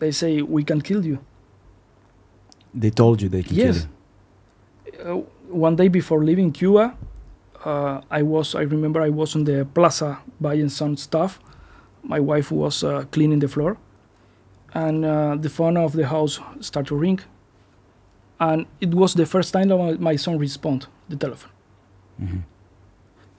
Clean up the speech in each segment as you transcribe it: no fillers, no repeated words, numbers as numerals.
they say, we can kill you. They told you they can kill Yes. you. One day before leaving Cuba, I remember I was on the plaza buying some stuff. My wife was cleaning the floor, and the phone of the house started to ring. And it was the first time that my son responded the telephone. Mm-hmm.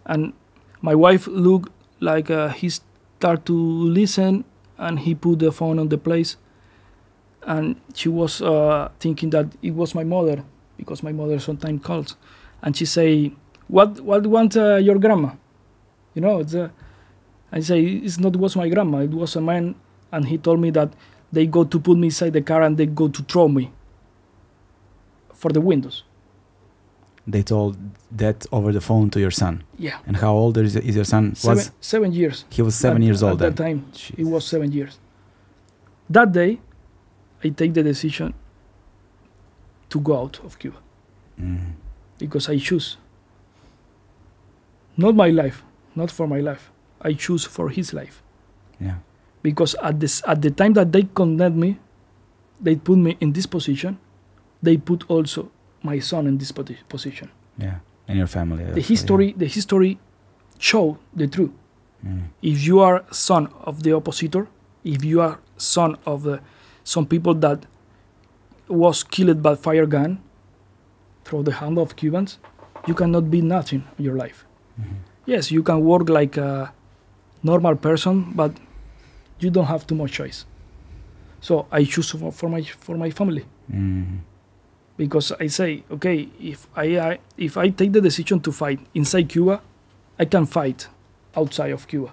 And my wife looked like he started to listen, and he put the phone on the place. And she was thinking that it was my mother, because my mother sometimes calls. And she say, what want your grandma? You know, I say, it's not was my grandma, it was a man. And he told me that they go to put me inside the car and they go to throw me for the windows. They told that over the phone to your son. Yeah. And how old is your son? 7 years. He was 7 years old at then. that time. Jeez. He was 7 years. That day, I take the decision to go out of Cuba because I choose. Not my life, not for my life. I choose for his life. Yeah. Because at the time that they condemned me, they put me in this position. They put also my son in this position. Yeah. And your family. The history show the truth. If you are son of the oppositor, if you are son of some people that was killed by fire gun through the hand of Cubans, you cannot be nothing in your life. Yes, you can work like a normal person, but you don't have too much choice. So I choose for my family. Because I say, okay, if I take the decision to fight inside Cuba, I can fight outside of Cuba.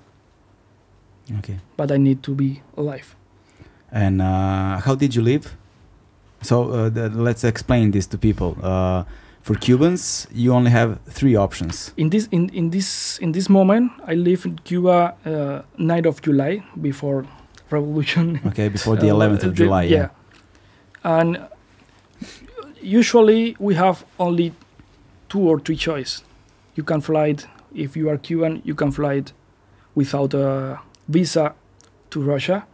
Okay. But I need to be alive. And how did you live? So let's explain this to people. For Cubans, you only have 3 options. In this moment, I live in Cuba 9th of July before revolution. Okay, before the 11th of July. Yeah. And usually we have only 2 or 3 choices. You can fly it, if you are Cuban, you can fly it without a visa to Russia,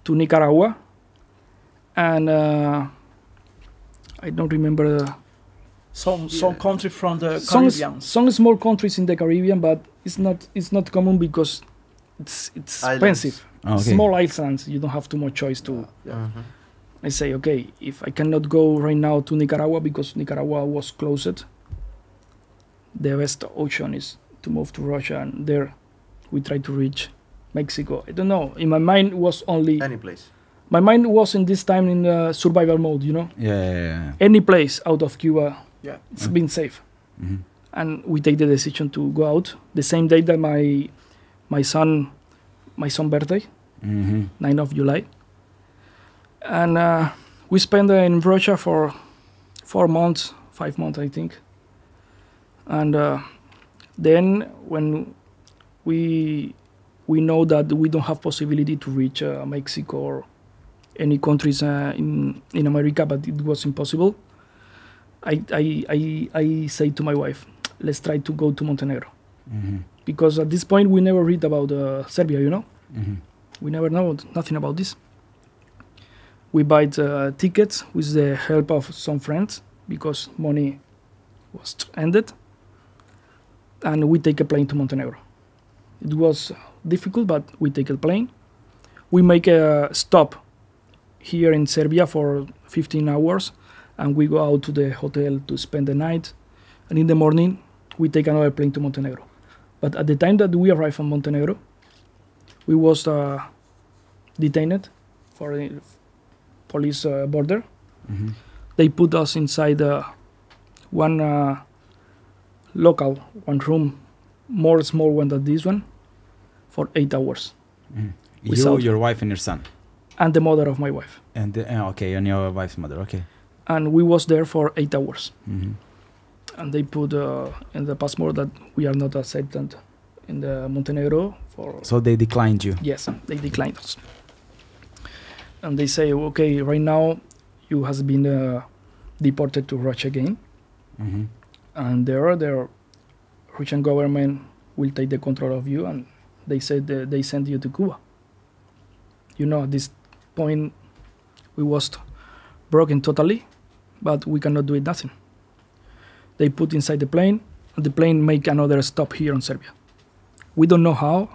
to Nicaragua, and I don't remember some country from the Caribbean. Some small countries in the Caribbean, but it's not common because it's expensive. Okay. Small islands, you don't have too much choice to. I say, okay, if I cannot go right now to Nicaragua because Nicaragua was closed, the best option is to move to Russia, and there we try to reach Mexico. I don't know. In my mind was only any place. My mind was in this time in survival mode, you know. Yeah. Any place out of Cuba, it's been safe. And we take the decision to go out the same day that my son birthday, 9th of July. And we spent in Russia for 5 months, I think. And then when we know that we don't have possibility to reach Mexico or any countries in America, but it was impossible, I say to my wife, let's try to go to Montenegro. Because at this point we never read about Serbia, you know. We never know nothing about this. We buy tickets with the help of some friends because money was ended, and we take a plane to Montenegro. It was difficult, but we take a plane. We make a stop here in Serbia for 15 hours, and we go out to the hotel to spend the night, and in the morning we take another plane to Montenegro. But at the time that we arrived in Montenegro, we was detained for a police border. They put us inside one room, more small one than this one, for 8 hours. You, your wife, and your son, and the mother of my wife. And and your wife's mother. Okay. And we was there for 8 hours. And they put in the passport that we are not accepted in the Montenegro for. So they declined you. Yes, they declined us. And they say, okay, right now you has been deported to Russia again, and the Russian government will take the control of you, and they said they send you to Cuba. You know, point we was broken totally, but we cannot do it nothing. They put inside the plane, and the plane make another stop here in Serbia. We don't know how.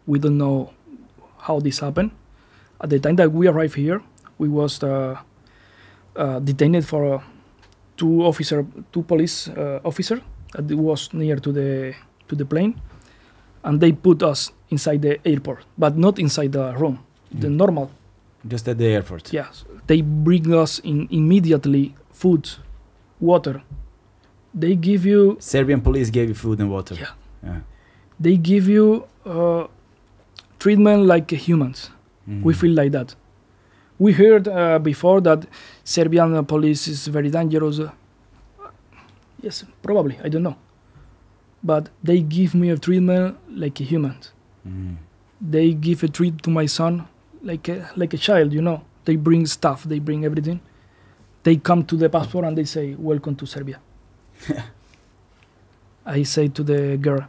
We don't know how this happened. At the time that we arrived here, we was detained for two police officer that was near to the plane, and they put us inside the airport, but not inside the room, the normal. Just at the airport. Yes, they bring us in immediately food, water. They give you. Serbian police gave you food and water. Yeah. They give you treatment like humans. We feel like that. We heard before that Serbian police is very dangerous. Yes, probably, I don't know. But they give me a treatment like a human. They give a treat to my son like a child, you know. They bring stuff, they bring everything. They come to the passport and they say, welcome to Serbia. I say to the girl,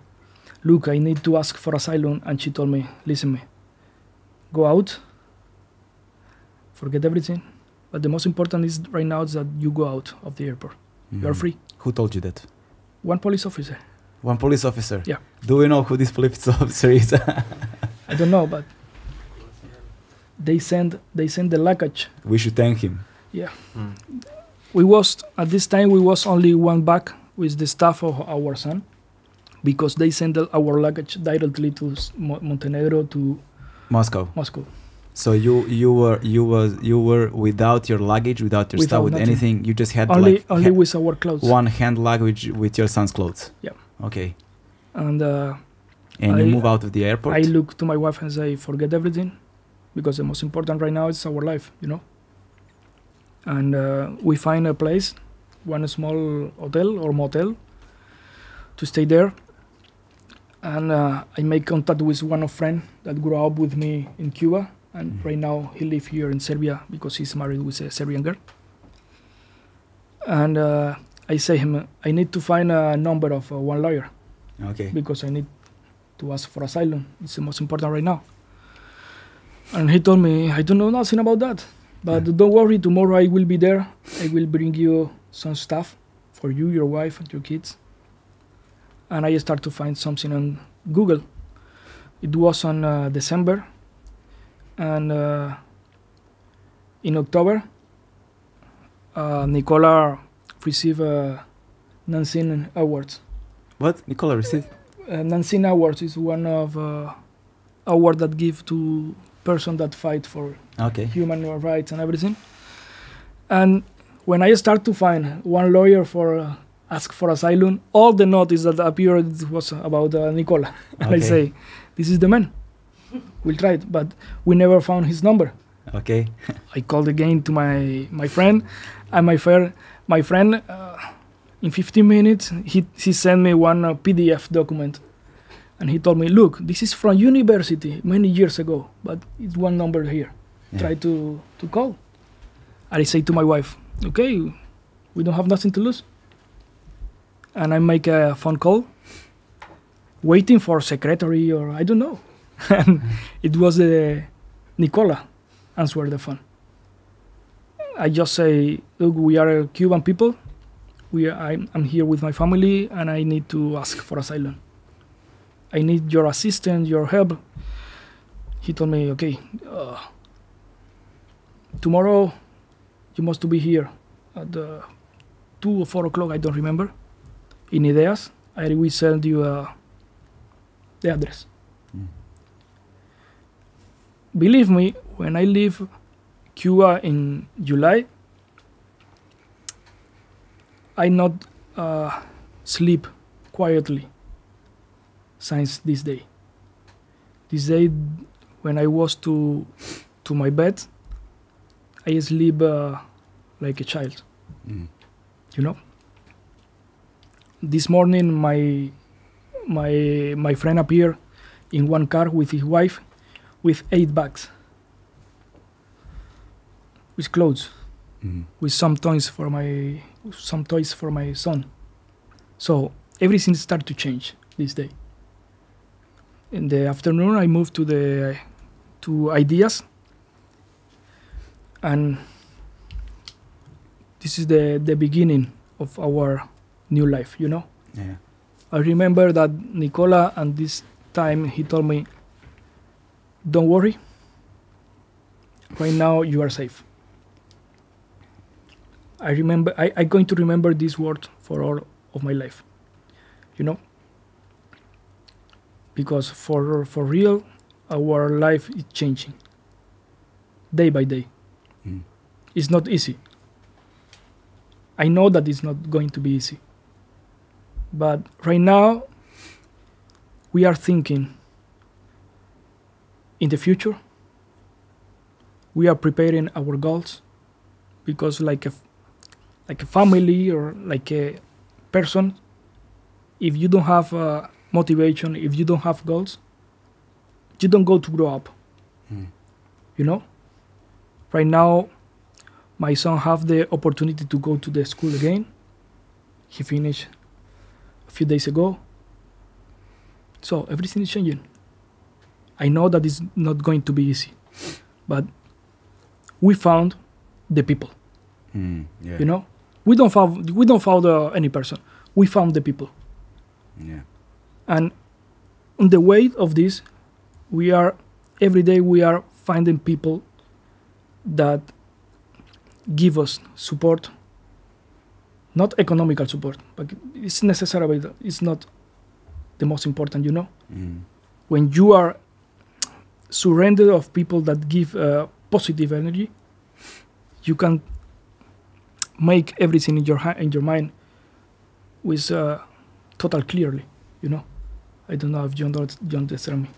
look, I need to ask for asylum. And she told me, listen me, go out, forget everything. But the most important is right now is that you go out of the airport. You are free. Who told you that? One police officer. One police officer? Yeah. Do we know who this police officer is? I don't know, but they send the luggage. We should thank him. Yeah. At this time we was only one bag with the stuff of our son, because they send our luggage directly to Montenegro to Moscow. So you were without your luggage, without your stuff, with nothing. Anything. You just had only with our clothes. One hand luggage with your son's clothes. Yeah. Okay. And you move out of the airport. I look to my wife and say, forget everything, because the most important right now is our life, you know. And we find a place, one small hotel or motel, to stay there. And I make contact with one of friend that grew up with me in Cuba, and right now he lives here in Serbia because he's married with a Serbian girl. And I say him, I need to find a number of one lawyer. Okay. Because I need to ask for asylum. It's the most important right now. And he told me, I don't know nothing about that, but don't worry, tomorrow I will be there. I will bring you some stuff for you, your wife, and your kids. And I start to find something on Google. It was on December, and in October, Nicola received Nansen Awards. What? Nicola received? Nansen Awards is one of award that give to person that fight for human rights and everything. And when I start to find one lawyer for ask for asylum, all the notice that appeared was about Nicola. And I say, this is the man. We'll try it, but we never found his number. Okay. I called again to my friend, and my friend, in 15 minutes, he sent me one PDF document. And he told me, look, this is from university many years ago, but it's one number here. Yeah. Try to call. And I say to my wife, okay, we don't have nothing to lose. And I make a phone call, waiting for secretary or I don't know. And it was Nicola answered the phone. I just say, look, we are Cuban people. I'm here with my family, and I need to ask for asylum. I need your assistance, your help. He told me, okay, tomorrow you must be here at 2 or 4 o'clock, I don't remember, in Ideas. I will send you the address. Believe me, when I leave Cuba in July, I not sleep quietly since this day. This day, when I was to my bed, I sleep like a child. You know. This morning, my friend appeared in one car with his wife, with 8 bags, with clothes, with some toys for my son. So everything started to change this day. In the afternoon, I moved to Ideas, And this is the beginning of our new life, you know? Yeah. I remember that Nicola, and this time he told me, don't worry, right now you are safe. I'm going to remember this word for all of my life, you know? Because for real, our life is changing day by day. It's not easy. I know that it's not going to be easy. But right now, we are thinking in the future. We are preparing our goals, because like a family or like a person, if you don't have motivation, if you don't have goals, you don't go to grow up. You know? Right now, my son have the opportunity to go to the school again. He finished a few days ago. So everything is changing. I know that it's not going to be easy, but we found the people. Yeah. You know, we don't found any person. We found the people. Yeah. And on the way of this, every day we are finding people that give us support, not economical support, but it's necessary, but it's not the most important, you know? When you are surrounded of people that give positive energy, you can make everything in your mind with total clearly, you know? I don't know if you understand me.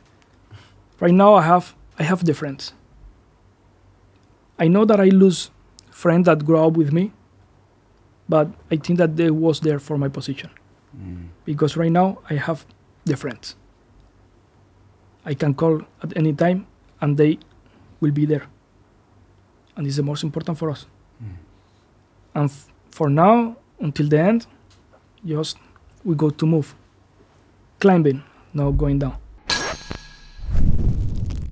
Right now I have the friends. I know that I lose friends that grow up with me, but I think that they was there for my position. Because right now I have the friends. I can call at any time and they will be there. And it's the most important for us. And for now, until the end, just we go to move. Climbing, not going down.